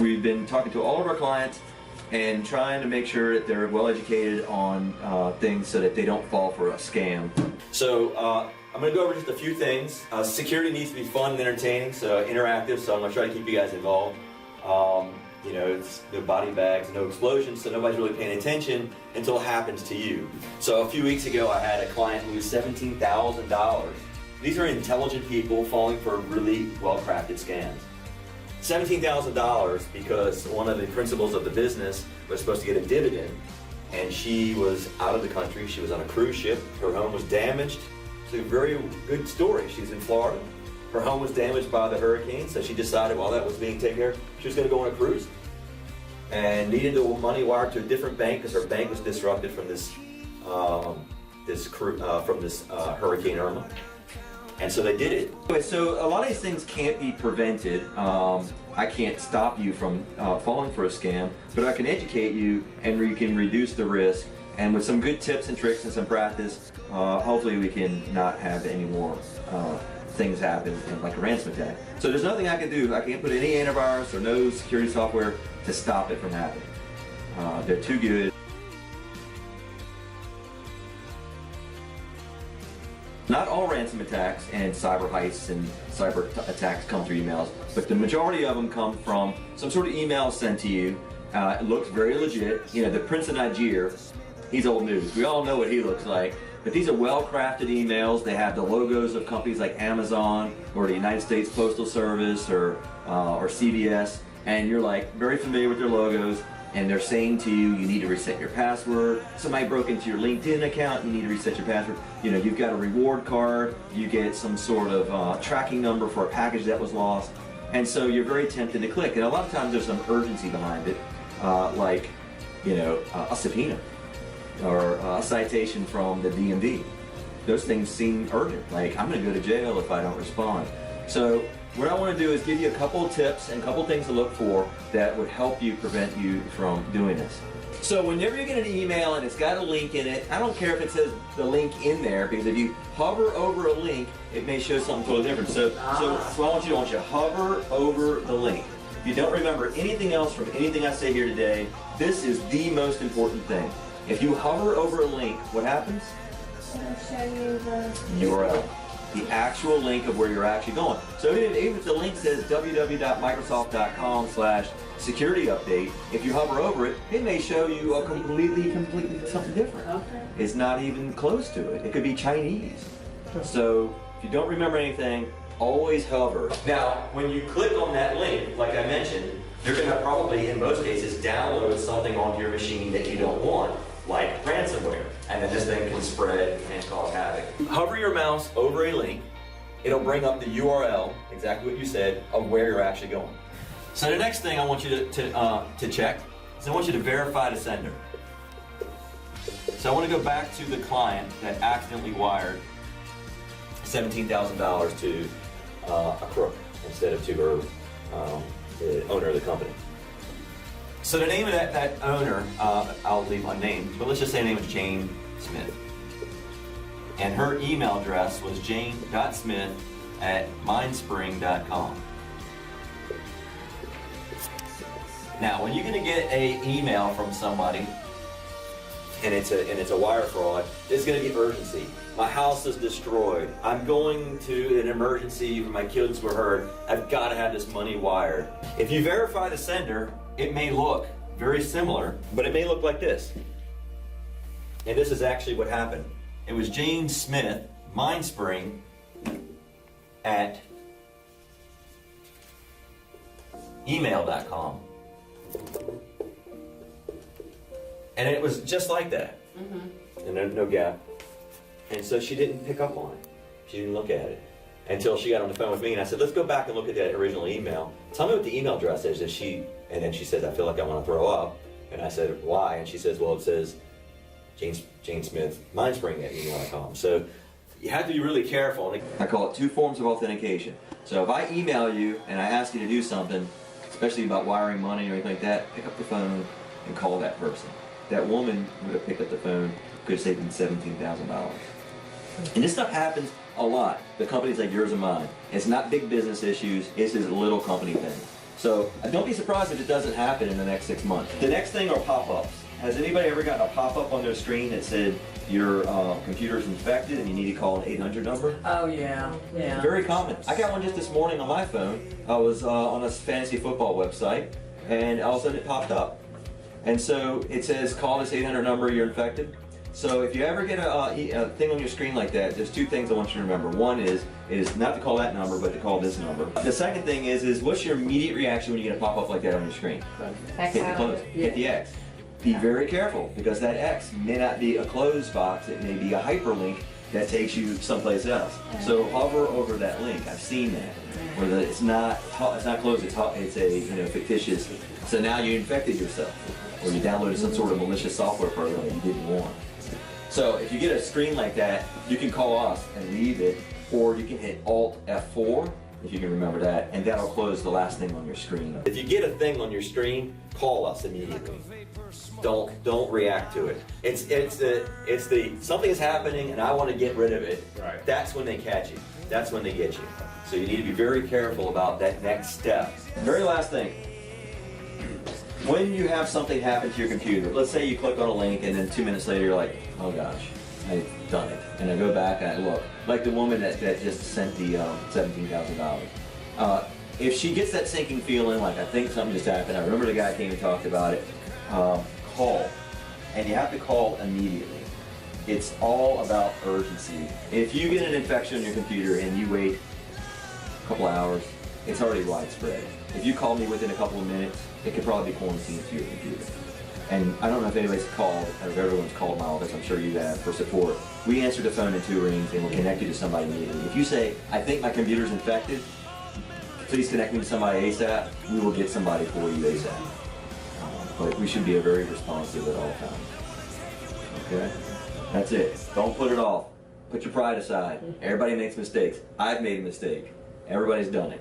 We've been talking to all of our clients and trying to make sure that they're well educated on things so that they don't fall for a scam. So I'm going to go over just a few things. Security needs to be fun and entertaining, so interactive, so I'm going to try to keep you guys involved. You know, it's no body bags, no explosions, so nobody's really paying attention until it happens to you. So a few weeks ago I had a client lose $17,000. These are intelligent people falling for really well-crafted scams. $17,000 because one of the principals of the business was supposed to get a dividend, and she was out of the country. She was on a cruise ship. Her home was damaged. It's a very good story. She's in Florida. Her home was damaged by the hurricane, so she decided while that was being taken care of, she was going to go on a cruise and needed the money wired to a different bank because her bank was disrupted from this Hurricane Irma. And so they did it. Okay, so a lot of these things can't be prevented. I can't stop you from falling for a scam, but I can educate you and we can reduce the risk. And with some good tips and tricks and some practice, hopefully we can not have any more things happen like a ransom attack. So there's nothing I can do. I can't put any antivirus or no security software to stop it from happening. They're too good. Not all ransom attacks and cyber heists and cyber attacks come through emails, but the majority of them come from some sort of email sent to you. It looks very legit. You know, the Prince of Niger, he's old news. We all know what he looks like. But these are well-crafted emails. They have the logos of companies like Amazon or the United States Postal Service or CVS, and you're like very familiar with their logos. And they're saying to you, you need to reset your password. Somebody broke into your LinkedIn account, you need to reset your password. You know, you've got a reward card, you get some sort of tracking number for a package that was lost. And so you're very tempted to click. And a lot of times there's some urgency behind it, like, you know, a subpoena or a citation from the DMV. Those things seem urgent, like I'm gonna go to jail if I don't respond. So what I want to do is give you a couple of tips and a couple of things to look for that would help you prevent you from doing this. So whenever you get an email and it's got a link in it, I don't care if it says the link in there, because if you hover over a link, it may show something totally different. So what I want you to hover over the link. If you don't remember anything else from anything I say here today, this is the most important thing. If you hover over a link, what happens? It'll show you the URL. The actual link of where you're actually going. So even if the link says www.microsoft.com/security update, if you hover over it, it may show you a completely something different. Okay. It's not even close to it. It could be Chinese. So if you don't remember anything, always hover. Now, when you click on that link, like I mentioned, you're going to probably, in most cases, download something onto your machine that you don't want, like ransomware, and then this thing can spread and cause havoc. Hover your mouse over a link, it'll bring up the URL, exactly what you said, of where you're actually going. So the next thing I want you to check is I want you to verify the sender. So I want to go back to the client that accidentally wired $17,000 to a crook instead of to her, the owner of the company. So the name of that owner, I'll leave unnamed, but let's just say her name is Jane Smith. And her email address was jane.smith@mindspring.com. Now, when you're going to get an email from somebody, and it's a wire fraud, there's going to be urgency. My house is destroyed. I'm going to an emergency. My kids were hurt. I've got to have this money wired. If you verify the sender, it may look very similar, but it may look like this. And this is actually what happened. It was Jane Smith, Mindspring, at email.com. And it was just like that. And no gap. And so she didn't pick up on it. She didn't look at it until she got on the phone with me, and I said, let's go back and look at that original email. Tell me what the email address is. And then she says, I feel like I want to throw up. And I said, why? And she says, well, it says Jane Smith, mindspring@email.com. So you have to be really careful. I call it 2 forms of authentication. So if I email you and I ask you to do something, especially about wiring money or anything like that, pick up the phone and call that person. That woman would have picked up the phone, could have saved them $17,000. And this stuff happens a lot. The companies like yours and mine. It's not big business issues, it's just little company things. So don't be surprised if it doesn't happen in the next 6 months. The next thing are pop-ups. Has anybody ever gotten a pop-up on their screen that said your computer's infected and you need to call an 800 number? Oh yeah, yeah. Very common. I got one just this morning on my phone. I was on a fantasy football website, and all of a sudden it popped up. And so it says, call this 800 number, you're infected. So if you ever get a thing on your screen like that, there's two things I want you to remember. One is not to call that number, but to call this number. The second thing is what's your immediate reaction when you get a pop-up like that on your screen? X Hit the close, hit the X. Be very careful, because that X may not be a closed box, it may be a hyperlink that takes you someplace else. So hover over that link. I've seen that, where it's not closed, it's a fictitious. So now you infected yourself, or you downloaded some sort of malicious software program that you didn't want. So if you get a screen like that, you can call us and leave it, or you can hit Alt F4, if you can remember that, and that'll close the last thing on your screen. If you get a thing on your screen, call us immediately. Don't react to it. It's the something is happening and I want to get rid of it. Right. That's when they catch you. That's when they get you. So you need to be very careful about that next step. Very last thing. When you have something happen to your computer, let's say you click on a link and then 2 minutes later you're like, oh gosh, I've done it. And I go back and I look. Like the woman that just sent the $17,000. If she gets that sinking feeling, like I think something just happened, I remember the guy came and talked about it, call. And you have to call immediately. It's all about urgency. If you get an infection on your computer and you wait a couple hours, it's already widespread. If you call me within a couple of minutes, it could probably be quarantined to your computer. And I don't know if anybody's called, or if everyone's called my office, I'm sure you have, for support. We answer the phone in 2 rings and we'll connect you to somebody immediately. If you say, I think my computer's infected, please connect me to somebody ASAP, we will get somebody for you ASAP. But we should be very responsive at all times. Okay? That's it. Don't put it off. Put your pride aside. Everybody makes mistakes. I've made a mistake. Everybody's done it.